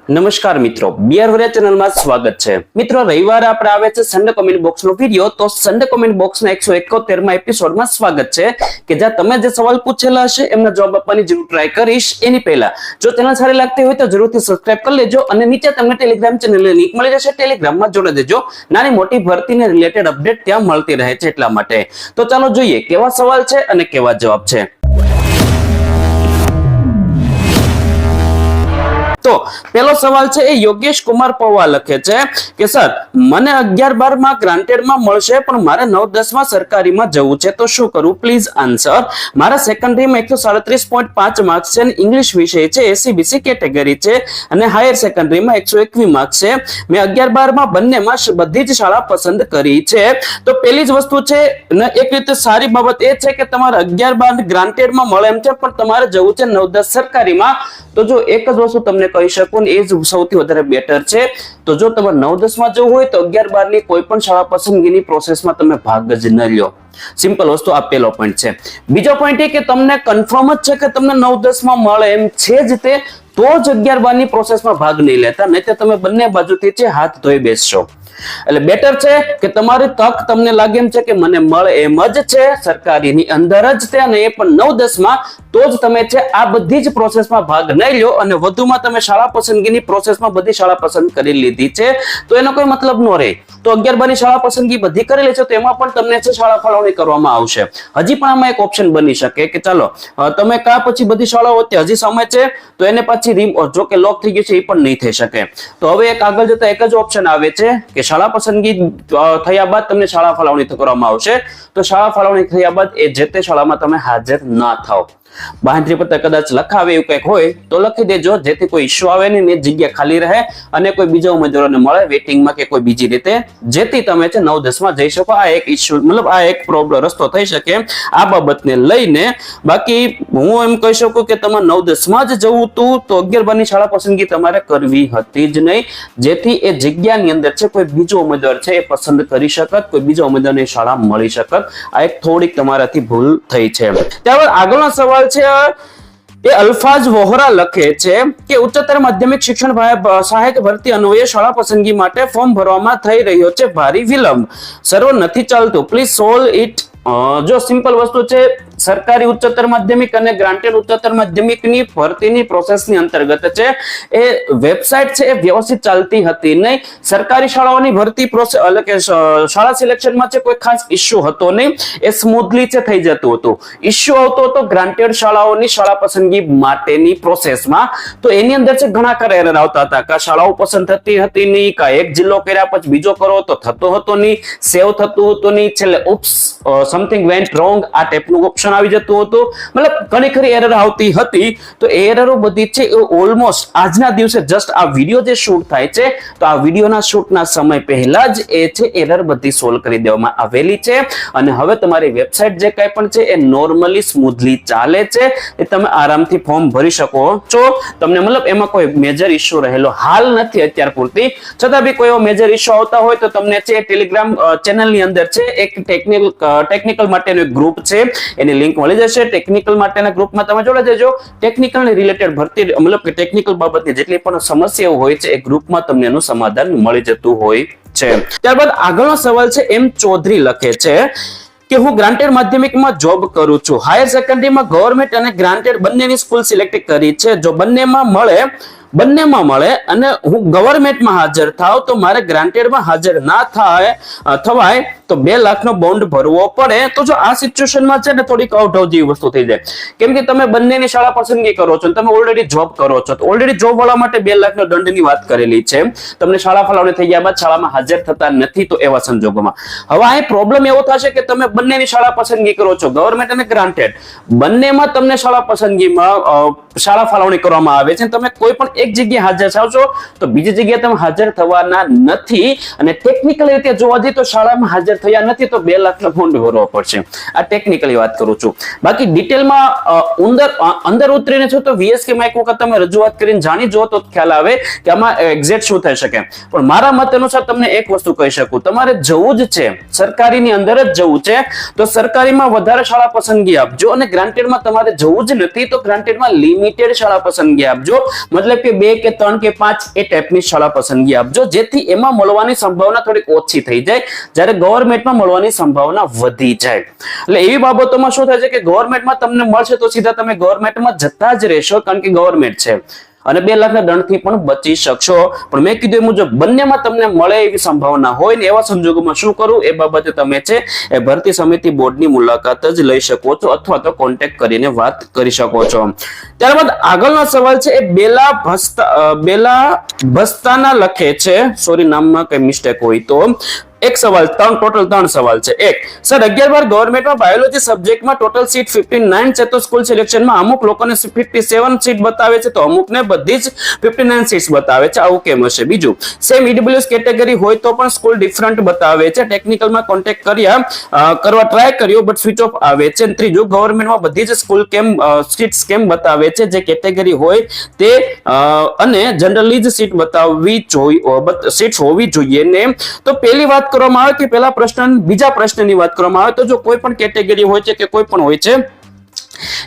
નમસ્કાર મિત્રો, બીઆર વરિયા ચેનલમાં સ્વાગત છે. મિત્રો, રવિવારે આપણે આવે છે સન્ડે કોમેન્ટ બોક્સનો વિડિયો. તો સન્ડે કોમેન્ટ બોક્સના 171માં એપિસોડમાં સ્વાગત છે કે જ્યાં તમે જે સવાલ પૂછેલા હશે એમના જવાબ આપવાની જરૂર ટ્રાય કરીશ. એની પહેલા જો ચેનલ સારી લાગતી હોય તો જરૂરથી સબસ્ક્રાઇબ કરી લેજો અને નીચે તમને ટેલિગ્રામ ચેનલની લિંક મળી જશે. ટેલિગ્રામમાં જોડી દેજો. નાની મોટી ભરતીને રિલેટેડ અપડેટ ત્યાં મળતી રહે છે એટલા માટે. તો ચાલો જોઈએ કેવા સવાલ છે અને કેવા જવાબ છે. તો પેલો સવાલ છે એ યોગેશ કુમાર પૌવા લખે છે કે સર, મને 11-12 માં ગ્રાન્ટેડમાં મળશે પણ મારે 9-10 માં સરકારીમાં જવું છે તો શું કરું? Please answer. મારા સેકન્ડરીમાં 137.5 માર્ક્સ છે અને ઇંગ્લિશ વિષય છે, એસીબીસી કેટેગરી છે અને હાયર સેકન્ડરીમાં 121 માર્ક્સ છે. મેં 11-12 માં બંનેમાં બધી જ શાળા પસંદ કરી છે. તો પેલી જ વસ્તુ છે ને, એક રીતે સારી બાબત એ છે કે તમારે 11-12 ગ્રાન્ટેડમાં મળે એમ છે પણ તમારે જવું છે 9-10 સરકારીમાં. તો જો એક જ વસ્તુ તમને કહી શકું એ જ સૌથી વધારે બેટર છે. તો જો તમારે 9-10 માં જવું હોય તો 11-12 ની કોઈ પણ શાળા પસંદગીની પ્રોસેસમાં તમે ભાગ જ ન લ્યો. સિમ્પલ વસ્તુ આ પેલો પોઈન્ટ છે. બીજો પોઈન્ટ એ કે તમને કન્ફર્મ જ છે કે તમને 9-10 માં મળે એમ છે જ તે, તો જ 11-12 ની પ્રોસેસમાં ભાગ નહીં લેતા, નહીં તો તમે બંને બાજુથી છે હાથ ધોઈ બેસશો. એટલે બેટર છે કે તમારી તક તમને લાગે એમ છે કે મને મળે એમ જ છે સરકારીની અંદર જ તે, અને એ પણ 9-10 માં, તો જ તમે છે આ બધી જ પ્રોસેસમાં ભાગ નહીં લો. અને વધુમાં તમે શાળા પસંદગીની પ્રોસેસમાં બધી શાળા પસંદ કરી લીધી છે તો એનો કોઈ મતલબ ન રહે. તો 11-12 ની શાળા પસંદગી બધી કરેલી છે તો એમાં પણ તમને છે શાળા ફાળવણી કરવામાં આવશે. હજી પણ આમાં એક ઓપ્શન બની શકે કે ચાલો તમે કા પછી બધી શાળાઓ હજી સમય છે તો એને પછી જો કે લોક થઈ ગયું છે એ પણ નહીં થઈ શકે. તો હવે એક આગળ જતા એક જ ઓપ્શન આવે છે કે શાળા પસંદગી થયા બાદ તમને શાળા ફાળવણી કરવામાં આવશે. તો શાળા ફાળવણી થયા બાદ એ જે તે શાળામાં તમે હાજર ના થાવ. બાંહેધરી પત્ર કદાચ લખાવે એવું કંઈક હોય તો લખી દેજો, જેથી કોઈ ઇશ્યુ આવે નહીં ને જગ્યા ખાલી રહે અને કોઈ બીજા ઉમેદવારોને મળે વેટિંગમાં કે કોઈ બીજી રીતે, જેથી તમે છે 9-10 માં જઈ શકો. આ એક ઇશ્યુ મતલબ આ એક પ્રોબ્લેમ રસ્તો થઈ શકે આ બાબતને લઈને. બાકી હું એમ કહી શકું કે તમારે 9-10 માં જ જવું હતું તો 11-12 ની શાળા પસંદગી તમારે કરવી હતી જ નહીં, જેથી એ જગ્યાની અંદર છે કોઈ બીજો ઉમેદવાર છે એ પસંદ કરી શકત, કોઈ બીજા ઉમેદવારની શાળા મળી શકત. આ એક થોડીક તમારાથી ભૂલ થઈ છે. ત્યારબાદ આગળનો સવાલ છે એ અલ્ફાઝ વોહરા લખે છે કે ઉચ્ચતર માધ્યમિક શિક્ષણ સહાયક ભરતી અન્વયે શાળા પસંદગી માટે ફોર્મ ભરવામાં થઈ રહ્યો છે ભારી વિલંબ. સર્વર નથી ચાલતું, પ્લીઝ સોલ્વ ઇટ. જો સિમ્પલ વસ્તુ છે, સરકારી ઉચ્ચતર માધ્યમિક અને ગ્રાન્ટેડ ઉચ્ચતર માધ્યમિકની ભરતીની પ્રોસેસની અંતર્ગત છે એ વેબસાઇટ છે એ વ્યવસ્થિત ચાલતી હતી નહીં. સરકારી શાળાઓની ભરતી પ્રોસેસ એટલે કે શાળા સિલેક્શનમાં છે કોઈ ખાસ ઇશ્યુ હતો નહીં, એ સ્મૂથલી છે થઈ જતું હતું. ઇશ્યુ આવતો હતો ગ્રાન્ટેડ શાળાઓની શાળા પસંદગી માટેની પ્રોસેસમાં. તો એની અંદર છે ઘણા ખરા એરર આવતા હતા. કા શાળાઓ પસંદ થતી હતી નહીં, કા એક જિલ્લો કર્યા પછી બીજો કરો તો થતો હતો નહીં, સેવ થતું હતું નહીં, છેલ્લે ઉપ્સ સમથિંગ વેન્ટ રોંગ આ ટાઈપનું ઓપ્શન આવી જતું હતું. મતલબ ઘણી ખરી એરર આવતી હતી. તો એ એરરો બધી છે એ ઓલમોસ્ટ આજના દિવસે જસ્ટ આ વિડીયો જે શૂટ થાય છે તો આ વિડીયોના શૂટના સમય પહેલા જ એ છે એરર બધી સોલ્વ કરી દેવામાં આવેલી છે. અને હવે તમારી વેબસાઇટ જે કાંઈ પણ છે એ નોર્મલી સ્મૂથલી ચાલે છે. એ તમે આરામથી ફોર્મ ભરી શકો છો. તમને મતલબ એમાં કોઈ મેજર ઇશ્યુ રહેલો હાલ નથી અત્યાર પૂરતી. છતાં બી કોઈ એવો મેજર ઇશ્યુ આવતા હોય તો તમને છે ટેલિગ્રામ ચેનલની અંદર છે એક ટેકનિકલ માટેનું એક ગ્રુપ છે, એની લિંક મળી જશે. ટેકનિકલ માટેના ગ્રુપમાં તમે જોડાઈ જજો. ટેકનિકલ રિલેટેડ ભરતી મતલબ કે ટેકનિકલ બાબતની જેટલી પણ સમસ્યાઓ હોય છે એ ગ્રુપમાં તમને એનું સમાધાન મળી જતું હોય છે. ત્યારબાદ આગળનો સવાલ છે એમ ચૌધરી લખે છે કે હું ગ્રાન્ટેડ માધ્યમિકમાં જોબ કરું છું. હાયર સેકન્ડરીમાં ગવર્મેન્ટ અને ગ્રાન્ટેડ બંનેની સ્કૂલ સિલેક્ટ કરી છે. જો બંનેમાં મળે અને હું ગવર્મેન્ટમાં હાજર થાવ તો મારે ગ્રાન્ટેડમાં હાજર ના થવાય તો 2 લાખનો બોન્ડ ભરવો પડે. તો જો આ સિચ્યુએશનમાં છે ને થોડીક આઉટ જેવી વસ્તુ થઈ જાય, કેમ કે તમે બંનેની શાળા પસંદગી કરો છો, તમે ઓલરેડી જોબ કરો છો, તો ઓલરેડી જોબ વાળા માટે 2 લાખનો દંડની વાત કરેલી છે. તમને શાળા ફાળવણી થઈ ગયા બાદ શાળામાં હાજર થતા નથી તો એવા સંજોગોમાં હવે આ પ્રોબ્લેમ એવો થશે કે તમે બંનેની શાળા પસંદગી કરો છો, ગવર્મેન્ટ અને ગ્રાન્ટેડ બંનેમાં તમને શાળા પસંદગીમાં શાળા ફાળવણી કરવામાં આવે છે. તમે કોઈ પણ એક જગ્યાએ હાજર થાવ છો તો બીજી જગ્યાએ તમે હાજર થવાના નથી. અને ટેકનિકલ રીતે જોવા જઈએ તો શાળામાં હાજર થયા નથી તો 2 લાખનો બોન્ડ ભરવો પડશે. આ ટેકનિકલી વાત કરું છું. બાકી ડિટેલમાં અંદર ઉતરીને છો તો VSK માં એક વખત તમે રજૂઆત કરીને જાણી જો તો ખ્યાલ આવે કે આમાં એક્ઝેક્ટ શું થઈ શકે. પણ મારા મત અનુસાર તમને એક વસ્તુ કહી શકું, તમારે જવું જ છે સરકારીની અંદર જ જવું છે તો સરકારીમાં વધારે શાળા પસંદગી આપજો, અને ગ્રાન્ટેડમાં તમારે જવું જ નથી તો ગ્રાન્ટેડમાં લિમિટેડ શાળા પસંદગી આપજો. મતલબ કે કે 2 કે 3 કે 5 એ ટાઈપની શાળા પસંદગી આપજો, જેથી એમાં મળવાની સંભાવના થોડીક ઓછી થઈ જાય, જ્યારે ગવર્મેન્ટમાં મળવાની સંભાવના વધી જાય. એટલે એવી બાબતોમાં શું થાય છે કે ગવર્મેન્ટમાં તમને મળશે તો સીધા તમે ગવર્મેન્ટમાં જતા જ રહેશો, કારણ કે ગવર્મેન્ટ છે, અને 2 લાખના દંડથી પણ બચી શકશો. પણ મેં કીધું એ મુજબ બંનેમાં તમને મળે એવી સંભાવના હોય ને એવા સંજોગોમાં શું કરવું એ બાબતે તમે છે એ ભરતી સમિતિ બોર્ડની મુલાકાત જ લઈ શકો છો, અથવા તો કોન્ટેક્ટ કરીને વાત કરી શકો છો. ત્યારબાદ આગળનો સવાલ છે એ બેલા ભસ્તાના લખે છે, સોરી નામમાં કઈ મિસ્ટેક હોય તો. એક સવાલ, ટોટલ 3 સવાલ છે. એક, સર 11-12 ગવર્મેન્ટમાં બાયોલોજી સબ્જેક્ટમાં ટોટલ સીટ 59 છે, તો સ્કૂલ સિલેક્શનમાં અમુક લોકોને 57 સીટ બતાવે છે, તો અમુકને બધી જ 59 સીટ્સ બતાવે છે, આવું કેમ હશે? બીજું, સેમ ઈડબ્લ્યુએસ કેટેગરી હોય તો પણ સ્કૂલ ડિફરન્ટ બતાવે છે, ટેકનિકલમાં કોન્ટેક્ટ કરવા ટ્રાય કર્યો બટ સ્વિચ ઓફ આવે છે. ત્રીજું, ગવર્મેન્ટમાં બધી જ સ્કૂલ સીટ્સ કેમ બતાવે છે, જે કેટેગરી હોય તે, અને જનરલી જ સીટ બતાવવી જોઈએ, સીટ્સ હોવી જોઈએ ને. તો પહેલી વાત કરવામાં આવે કે બીજા પ્રશ્નની વાત કરવામાં આવે તો જો કોઈ પણ કેટેગરી હોય છે કે કોઈ પણ હોય છે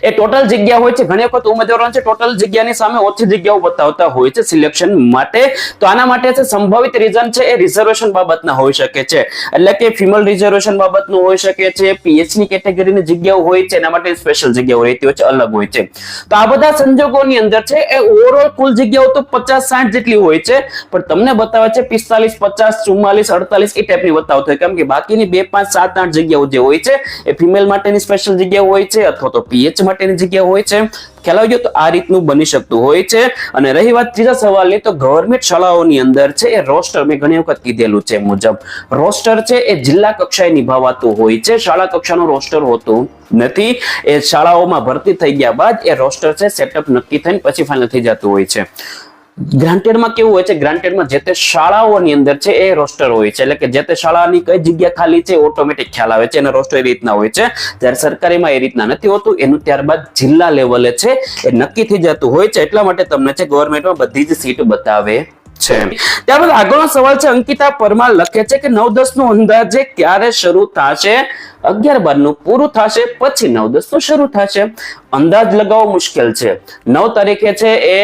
એ ટોટલ જગ્યા હોય છે, ઘણી વખત ઉમેદવારો છે ટોટલ જગ્યાની સામે ઓછી જગ્યાઓ બતાવતા હોય છે સિલેક્શન માટે. તો આના માટે છે સંભવિત રીઝન છે એ રિઝર્વેશન બાબતના હોઈ શકે છે, એટલે કે ફિમેલ રિઝર્વેશન બાબતનું હોઈ શકે છે, પીએચની કેટેગરીની જગ્યાઓ હોય છે એના માટે સ્પેશિયલ જગ્યાઓ રહેતી હોય છે, અલગ હોય છે. તો આ બધા સંજોગોની અંદર છે એ ઓવરઓલ કુલ જગ્યાઓ તો 50-60 જેટલી હોય છે, પણ તમને બતાવે છે 45, 50, 44, 48 એ ટાઈપની બતાવતા હોય, કેમ કે બાકીની 2, 5, 7, 8 જગ્યાઓ જે હોય છે એ ફિમેલ માટેની સ્પેશિયલ જગ્યાઓ હોય છે, અથવા તો પીએચ માટેની જગ્યા હોય છે. ખ્યાલ આવી ગયો? તો આ રીતનું બની શકતું હોય છે. અને રહી વાત ત્રીજા સવાલની, તો ગવર્મેન્ટ શાળાઓની અંદર છે એ રોસ્ટર, મેં ઘણી વખત કીધેલું છે મુજબ, રોસ્ટર છે એ જિલ્લા કક્ષાએ નિભાવાતું હોય છે, શાળા કક્ષાનું રોસ્ટર હોતું નથી. એ શાળાઓમાં ભરતી થઈ ગયા બાદ એ રોસ્ટર છે સેટઅપ નક્કી થઈને પછી ફાઇનલ થઈ જતું હોય છે. ગ્રાન્ટેડમાં કેવું હોય છે, ગ્રાન્ટેડમાં જે તે શાળાઓની અંદર છે એ રોસ્ટર હોય છે, એટલે કે જે તે શાળાની કઈ જગ્યા ખાલી છે ઓટોમેટિક ખ્યાલ આવે છે, એના રોસ્ટર એ રીતના હોય છે. જ્યારે સરકારીમાં એ રીતના નથી હોતું, એનું ત્યારબાદ જિલ્લા લેવલે છે એ નક્કી થઈ જતું હોય છે, એટલા માટે તમને છે ગવર્મેન્ટમાં બધી જ સીટ બતાવે છે. ત્યારબાદ આગળનો સવાલ છે, અંકિતા પરમાર લખે છે કે 9-10 નું અંદાજે ક્યારે શરૂ થશે? 11-12 નું પૂરું થશે પછી 9-10 નું શરૂ થશે. અંદાજ લગાવવો મુશ્કેલ છે. 9 તારીખે છે એ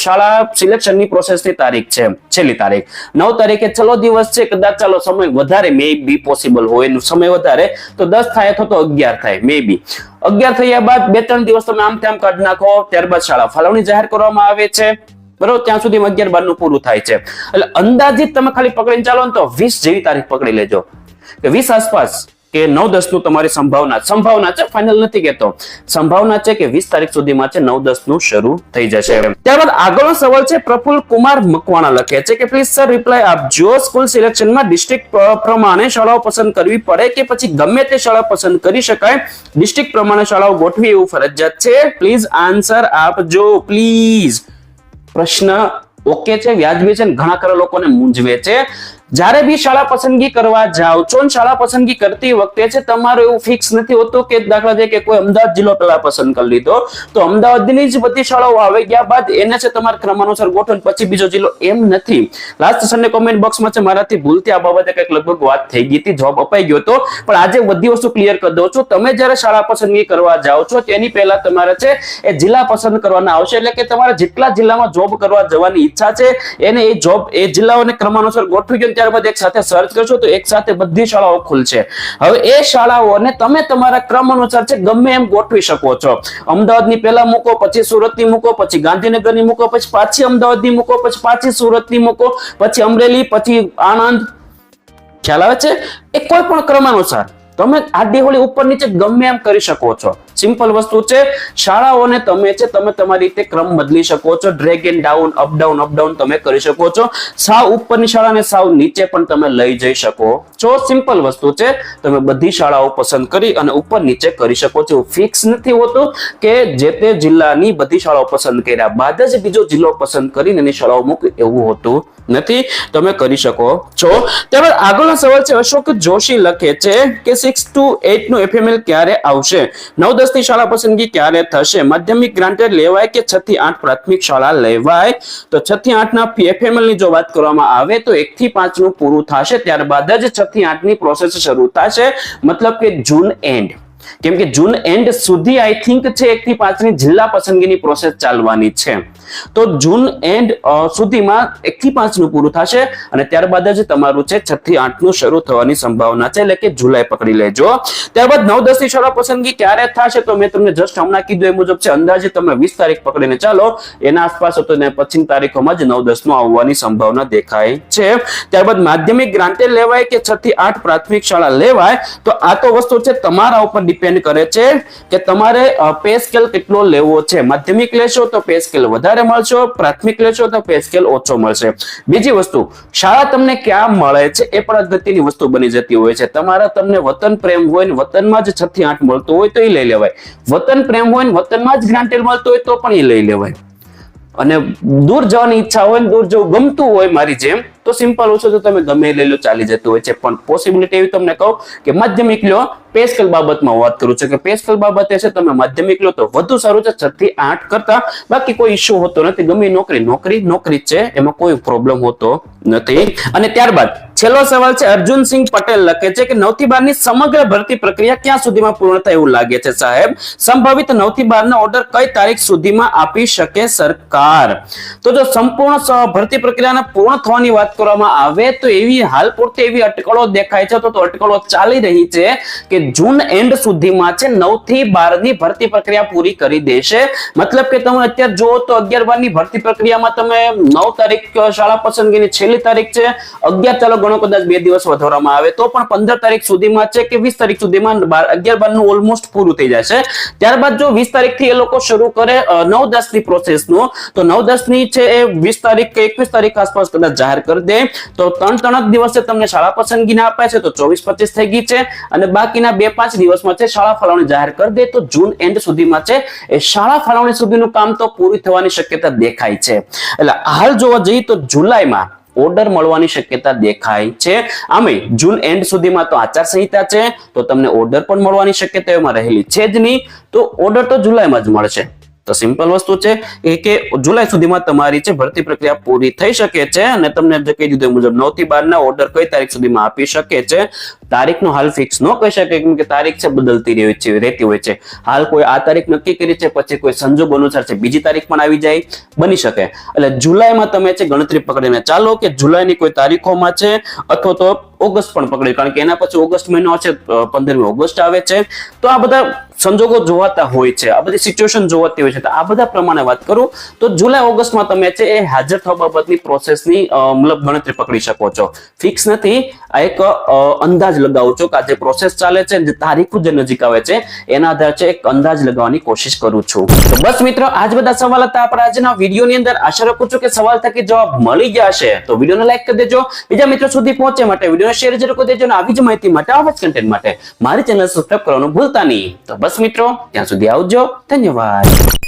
શાળા સિલેક્શનની પ્રોસેસની તારીખ છે, છેલ્લી તારીખ 9 તારીખે છેલ્લો દિવસ છે. કદાચ ચાલો સમય વધારે મે બી પોસિબલ હોય, સમય વધારે તો 10 થાય અથવા તો 11 થાય, મે બી 11 થયા બાદ 2-3 દિવસ તમે આમ તેમ કાઢી નાખો, ત્યારબાદ શાળા ફાળવણી જાહેર કરવામાં આવે છે, બરોબર, ત્યાં સુધી 11-12 નું પૂરું થાય છે. એટલે અંદાજિત તમે ખાલી પકડીને ચાલો ને તો 20 જેવી તારીખ પકડી લેજો, કે 20 આસપાસ કે 9-10 નું તમારી સંભાવના છે, ફાઇનલ નથી કહેતો, સંભાવના છે કે 20 તારીખ સુધીમાં છે 9-10 નું શરૂ થઈ જશે. ત્યારબાદ આગળનો સવાલ છે, પ્રફુલ કુમાર મકવાણા લખે છે કે પ્લીઝ સર રિપ્લાય આપજો, સ્કૂલ સિલેક્શનમાં ડિસ્ટ્રિક્ટ પ્રમાણે શાળાઓ પસંદ કરવી પડે કે પછી ગમે તે શાળા પસંદ કરી શકાય? ડિસ્ટ્રિક્ટ પ્રમાણે શાળાઓ ગોઠવી એવું ફરજિયાત છે? પ્લીઝ આન્સર આપજો પ્લીઝ. પ્રશ્ન ઓકે છે, વ્યાજબી છે, ઘણા ખરા લોકોને મૂંઝવે છે. જ્યારે બી શાળા પસંદગી કરવા જાઓ છો, શાળા પસંદગી કરતી વખતે છે તમારું એવું ફિક્સ નથી હોતું કે દાખલા તરીકે કોઈ અમદાવાદ જિલ્લો પેલા પસંદ કરી લીધો તો અમદાવાદની જ બધી શાળાઓ આવી ગયા બાદ એને છે તમારે ક્રમાનુસાર ગોઠવણ પછી બીજો જિલ્લો, એમ નથી. લાસ્ટ સન્ડે કોમેન્ટ બોક્સમાં છે મારાથી ભૂલથી આ બાબતે કંઈક લગભગ વાત થઈ ગઈ હતી, જવાબ અપાઈ ગયો હતો, પણ આજે બધી વસ્તુ ક્લિયર કરી દઉં છું. તમે જ્યારે શાળા પસંદગી કરવા જાઓ છો તેની પહેલા તમારે છે એ જિલ્લા પસંદ કરવાના આવશે, એટલે કે તમારે જેટલા જિલ્લામાં જોબ કરવા જવાની ઈચ્છા છે એને એ જિલ્લાઓને ક્રમાનુસાર ગોઠવી ગયો, ત્યારબાદ એક સાથે સર્ચ કરશો તો એક સાથે બધી શાળાઓ ખુલશે. હવે એ શાળાઓને તમે તમારા ક્રમ અનુસાર છે ગમે એમ ગોઠવી શકો છો. અમદાવાદની પહેલા મૂકો, પછી સુરતની મૂકો, પછી ગાંધીનગરની મૂકો, પછી પાછી અમદાવાદની મૂકો, પછી પાછી સુરતની મૂકો, પછી અમરેલી, પછી આણંદ. ખ્યાલ આવે છે? એ કોઈ પણ ક્રમ અનુસાર તમે આડી હોળી ઉપર નીચે ગમે એમ કરી શકો છો. સિમ્પલ વસ્તુ છે. શાળાઓને તમે તમારી રીતે ક્રમ બદલી શકો છો, ડ્રેગ એન્ડ ડાઉન, અપડાઉન તમે કરી શકો છો. સાવ ઉપરની શાળાને સાવ નીચે પણ તમે લઈ જઈ શકો છો. સિમ્પલ વસ્તુ છે. તમે બધી શાળાઓ પસંદ કરી અને ઉપર નીચે કરી શકો છો. ફિક્સ નથી હોતું કે જે તે જિલ્લાની બધી શાળાઓ પસંદ કર્યા બાદ જ બીજો જિલ્લો પસંદ કરીને એની શાળાઓ મૂકી, એવું હોતું નથી. તમે કરી શકો છો. ત્યારબાદ આગળનો સવાલ છે, અશોક જોશી લખે છે કે 6 to 8 નું એફએમએલ ક્યારે આવશે? 9-10 ની શાળા પસંદગી ક્યારે થશે? માધ્યમિક ગ્રાન્ટેડ લેવાય કે 6 થી 8 પ્રાથમિક શાળા લેવાય? તો 6 થી 8 ના એફએમએલ ની જો વાત કરવામાં આવે તો 1 થી 5 નું પૂરું થશે, ત્યારબાદ જ 6 થી 8 ની પ્રોસેસ શરૂ થશે, મતલબ કે જૂન એન્ડ. કેમ કે જૂન એન્ડ સુધી આઈ થિંક છે 1 થી 5 ની જિલ્લા પસંદગીની પ્રોસેસ ચાલવાની છે. તો જૂન એન્ડ સુધીમાં 1 થી 5 નું પૂરું થશે અને ત્યારબાદ જ તમારું છે 6 થી 8 નું શરૂ થવાની સંભાવના છે, એટલે કે જુલાઈ પકડી લેજો. ત્યારબાદ 9-10 ની શાળા પસંદગી ક્યારે થશે તો મેં તમને જસ્ટ હમણાં કીધું એ મુજબ છે, અંદાજે તમે 20 તારીખ પકડીને ચાલો, એના આસપાસ હતો ને પછીની તારીખોમાં જ 9-10 નું આવવાની સંભાવના દેખાય છે. ત્યારબાદ માધ્યમિક ગ્રાન્ટેડ લેવાય કે 6 થી 8 પ્રાથમિક શાળા લેવાય, તો આ તો વસ્તુ છે તમારા ઉપર ડિપેન્ડ કરે છે કે તમારે પે સ્કેલ કેટલો લેવો છે. માધ્યમિક લેશો તો પે સ્કેલ વધારે મળશે, પ્રાથમિક લેશો તો પે સ્કેલ ઓછો મળશે. બીજી વસ્તુ, શાળા તમને ક્યાં મળે છે એ પણ અગત્યની વસ્તુ બની જતી હોય છે. તમને વતન પ્રેમ હોય ને વતનમાં જ 6 થી 8 મળતો હોય તો એ લઈ લેવાય, વતન પ્રેમ હોય ને વતનમાં જ ગ્રાન્ટેડ મળતો હોય તો પણ એ લઈ લેવાય, અને દૂર જવાની ઈચ્છા હોય ને દૂર જવું ગમતું હોય મારી જેમ તો સિમ્પલ ઓછો તો તમે ગમે લઈ લો, ચાલી જતું હોય છે. પણ પોસિબિલિટી એવી તમને કહું કે માધ્યમિક લો, પે સ્કેલ બાબતમાં વાત કરું છું કે પે સ્કેલ બાબતે છે તમે માધ્યમિક લો તો વધુ સારું છે 6 થી 8 કરતા. બાકી કોઈ ઇશ્યુ હોતો નથી, ગમે નોકરી જ છે, એમાં કોઈ પ્રોબ્લેમ હોતો નથી. અને ત્યારબાદ છેલ્લો સવાલ છે, અર્જુનસિંહ પટેલ લખે છે કે 9 થી 12 ની સમગ્ર ભરતી પ્રક્રિયા ક્યાં સુધીમાં પૂર્ણ થાય એવું લાગે છે સાહેબ? સંભવિત 9 થી 12 ના ઓર્ડર કઈ તારીખ સુધીમાં આપી શકે સરકાર? તો જો સંપૂર્ણ ભરતી પ્રક્રિયાને પૂર્ણ થવાની વાત કરવામાં આવે તો એવી હાલ પૂરતી એવી અટકળો દેખાય છે, તો અટકળો ચાલી રહી છે કે જૂન એન્ડ સુધીમાં છે 9 થી 12 ની ભરતી પ્રક્રિયા પૂરી કરી દેશે. મતલબ કે તમે અત્યારે જુઓ તો 11-12 ની ભરતી પ્રક્રિયામાં તમે 9 તારીખ શાળા પસંદગીની છેલ્લી તારીખ છે, 11 ચાલો ગણો કદાચ 2 દિવસ વધારવામાં આવે તો પણ 15 તારીખ સુધીમાં છે કે 20 તારીખ સુધીમાં 11-12 નું ઓલમોસ્ટ પૂરું થઈ જશે. ત્યારબાદ જો 20 તારીખ થી એ લોકો શરૂ કરે 9-10 ની પ્રોસેસ નું, તો 9-10 ની છે એ 20 તારીખ કે 21 તારીખ આસપાસ કદાચ જાહેર કરી દે તો 3 જ દિવસે તમને શાળા પસંદગી ના અપાય છે તો 24-25 થઈ ગઈ છે, અને બાકીના 2-5 દિવસમાં છે શાળા ફાળવણી જાહેર કરી દે તો જૂન એન્ડ સુધીમાં છે એ શાળા ફાળવણી સુધીનું કામ તો પૂરું થવાની શક્યતા દેખાય છે. એટલે હાલ જોવા જઈએ તો જુલાઈમાં ઓર્ડર મળવાની શક્યતા દેખાય છે. આમે જૂન એન્ડ સુધીમાં તો આચારસંહિતા છે તો તમને ઓર્ડર પણ મળવાની શક્યતા એમાં રહેલી છે જ નહીં, તો ઓર્ડર તો જુલાઈમાં જ મળશે. તો સિમ્પલ વસ્તુ છે કે જુલાઈ સુધીમાં તમારી છે ભરતી પ્રક્રિયા પૂરી થઈ શકે છે. અને તમને જે કહી દીધું મુજબ 9 થી 12 ના ઓર્ડર કઈ તારીખ સુધીમાં આપી શકે છે, તારીખનો હાલ ફિક્સ ન કહી શકે, કેમ કે તારીખ છે બદલતી રહેતી હોય છે. હાલ કોઈ આ તારીખ નક્કી કરી છે, પછી કોઈ સંજોગ અનુસાર છે બીજી તારીખ પણ આવી જાય, બની શકે. એટલે જુલાઈમાં તમે છે ગણતરી પકડીને ચાલો કે જુલાઈની કોઈ તારીખોમાં છે, અથવા તો ઓગસ્ટ પણ પકડી, કારણ કે એના પછી ઓગસ્ટ મહિનો છે, 15મી ઓગસ્ટ આવે છે. તો આ બધા સંજોગો જોવાતા હોય છે, આ બધી સિચ્યુએશન જોવાતી હોય છે. તો આ બધા પ્રમાણે વાત કરું તો જુલાઈ ઓગસ્ટમાં તમે છે એ હાજર થવા બાબતની પ્રોસેસની મતલબ ગણતરી પકડી શકો છો. ફિક્સ નથી, આ એક અંદાજ લગાવું છું કે આ જે પ્રોસેસ ચાલે છે, જે તારીખો જે નજીક આવે છે એના આધારે છે એક અંદાજ લગાવવાની કોશિશ કરું છું. તો બસ મિત્રો, આજ બધા સવાલ હતા આપણા આજના વિડીયોની અંદર. આશા રાખું છું કે સવાલ થકી જવાબ મળી ગયા હશે. તો વિડીયોને લાઈક કરી દેજો, બીજા મિત્રો સુધી પહોંચે માટે વિડીયોને શેર જરૂર કરી દેજો, અને આવી જ માહિતી માટે, આવા જ કન્ટેન્ટ માટે મારી ચેનલ સબસ્ક્રાઇબ કરવાનું ભૂલતા નહીં. તો બસ મિત્રો, ત્યાં સુધી આવજો. ધન્યવાદ.